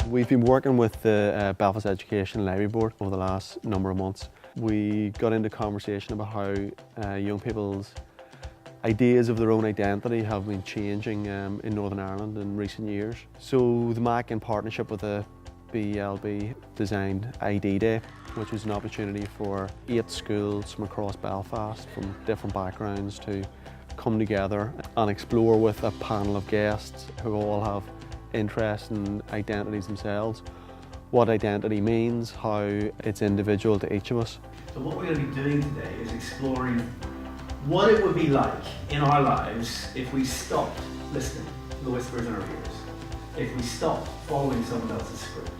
We've been working with the Belfast Education Library Board over the last number of months. We got into conversation about how young people's ideas of their own identity have been changing in Northern Ireland in recent years. So the MAC, in partnership with the BLB, designed ID Day, which was an opportunity for 8 schools from across Belfast from different backgrounds to come together and explore with a panel of guests who all have interests and identities themselves, what identity means, how it's individual to each of us. So what we're going to be doing today is exploring what it would be like in our lives if we stopped listening to the whispers in our ears, if we stopped following someone else's script,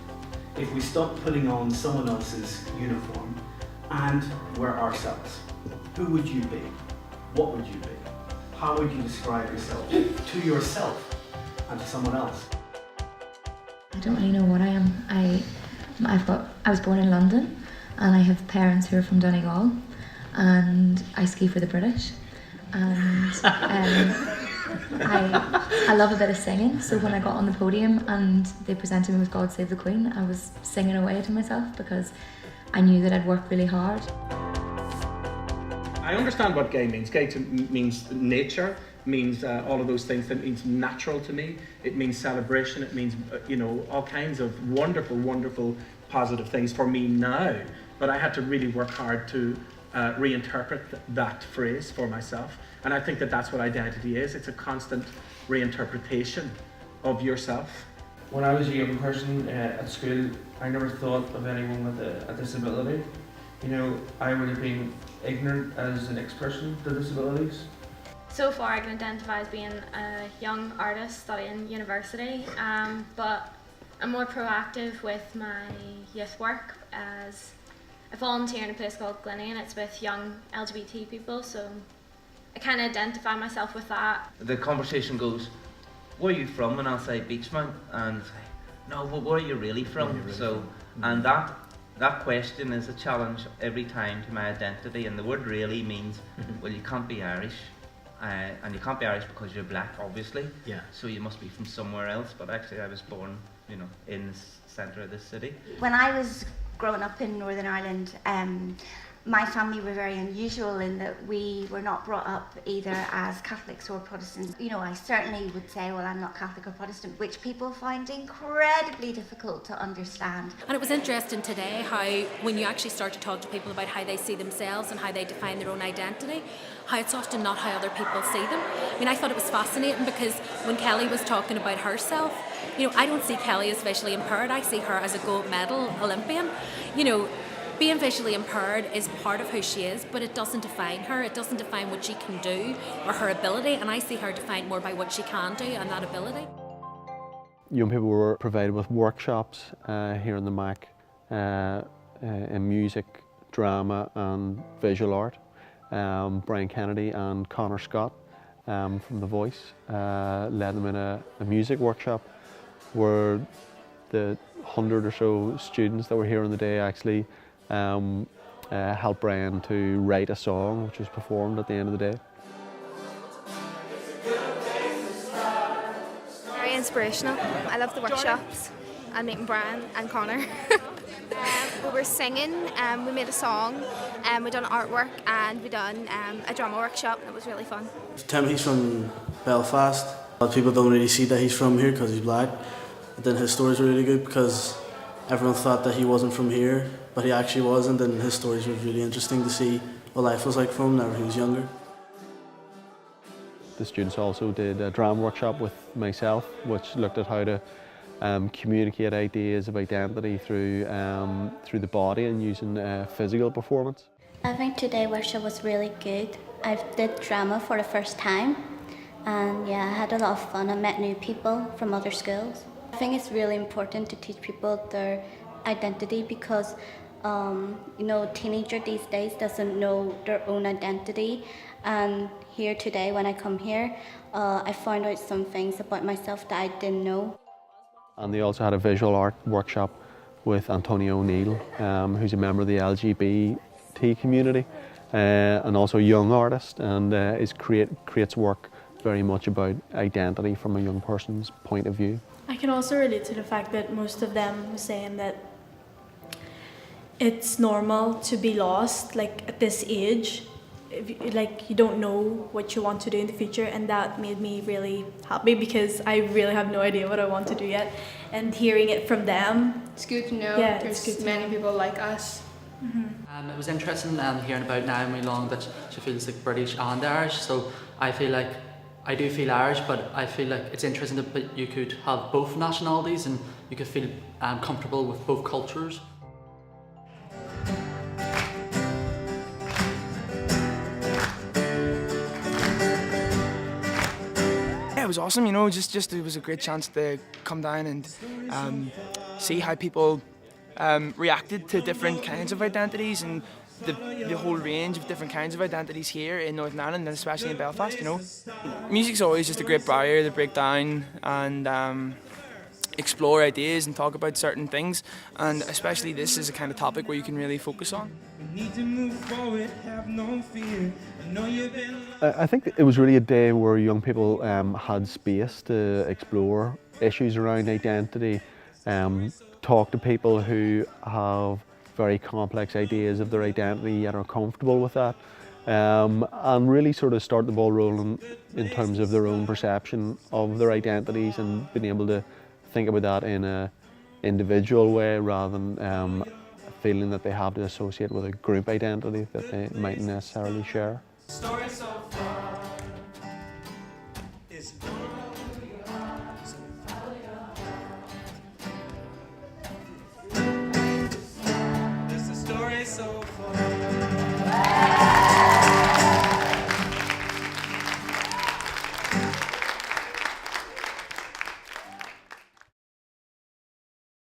if we stopped putting on someone else's uniform and were ourselves. Who would you be? What would you be? How would you describe yourself to yourself and to someone else? I don't really know what I am. I was born in London and I have parents who are from Donegal and I ski for the British and I love a bit of singing, so when I got on the podium and they presented me with God Save the Queen, I was singing away to myself because I knew that I'd worked really hard. I understand what gay means. Gay means nature, means all of those things. That means natural to me. It means celebration. It means all kinds of wonderful, wonderful, positive things for me now. But I had to really work hard to reinterpret that phrase for myself. And I think that that's what identity is. It's a constant reinterpretation of yourself. When I was a young person at school, I never thought of anyone with a disability. I would have been ignorant as the next person to disabilities. So far I can identify as being a young artist studying university, but I'm more proactive with my youth work as I volunteer in a place called Glennie and it's with young LGBT people, so I kind of identify myself with that. The conversation goes, where are you from? And I'll say Beachmount, and no, but where are you really from? And that question is a challenge every time to my identity, and the word really means, well, you can't be Irish, and you can't be Irish because you're black, obviously. Yeah. So you must be from somewhere else. But actually, I was born, in the centre of this city. When I was growing up in Northern Ireland, my family were very unusual in that we were not brought up either as Catholics or Protestants. I certainly would say, well, I'm not Catholic or Protestant, which people find incredibly difficult to understand. And it was interesting today how when you actually start to talk to people about how they see themselves and how they define their own identity, how it's often not how other people see them. I thought it was fascinating because when Kelly was talking about herself, I don't see Kelly as visually impaired, I see her as a gold medal Olympian. Being visually impaired is part of who she is, but it doesn't define her. It doesn't define what she can do or her ability, and I see her defined more by what she can do and that ability. Young people were provided with workshops here in the MAC in music, drama and visual art. Brian Kennedy and Connor Scott from The Voice led them in a music workshop where the 100 or so students that were here on the day actually helped Brian to write a song which was performed at the end of the day. Very inspirational. I love the workshops and meeting Brian and Connor. We were singing, we made a song, we done artwork and we done a drama workshop. It was really fun. Tim, he's from Belfast. A lot of people don't really see that he's from here because he's black. But then his stories were really good because everyone thought that he wasn't from here, but he actually wasn't, and his stories were really interesting to see what life was like for him whenever he was younger. The students also did a drama workshop with myself, which looked at how to communicate ideas of identity through the body and using physical performance. I think today's workshop was really good. I did drama for the first time, and I had a lot of fun. I met new people from other schools. I think it's really important to teach people their identity because teenager these days doesn't know their own identity, and here today when I come here I found out some things about myself that I didn't know. And they also had a visual art workshop with Antonio O'Neill, who's a member of the LGBT community and also a young artist, and creates work very much about identity from a young person's point of view. I can also relate to the fact that most of them were saying that it's normal to be lost, like at this age. Like you don't know what you want to do in the future, and that made me really happy because I really have no idea what I want to do yet. And hearing it from them, it's good to know there's many people like us. Mm-hmm. It was interesting hearing about Naomi Long that she feels like British and Irish. So I feel like I do feel Irish, but I feel like it's interesting that you could have both nationalities and you could feel comfortable with both cultures. It was awesome, you know, just it was a great chance to come down and see how people reacted to different kinds of identities and the whole range of different kinds of identities here in Northern Ireland and especially in Belfast, you know. Music's always just a great barrier to break down and explore ideas and talk about certain things, and especially this is a kind of topic where you can really focus on. I think it was really a day where young people had space to explore issues around identity, talk to people who have very complex ideas of their identity yet are comfortable with that, and really sort of start the ball rolling in terms of their own perception of their identities and being able to think about that in an individual way rather than feeling that they have to associate with a group identity that they mightn't necessarily share. So far.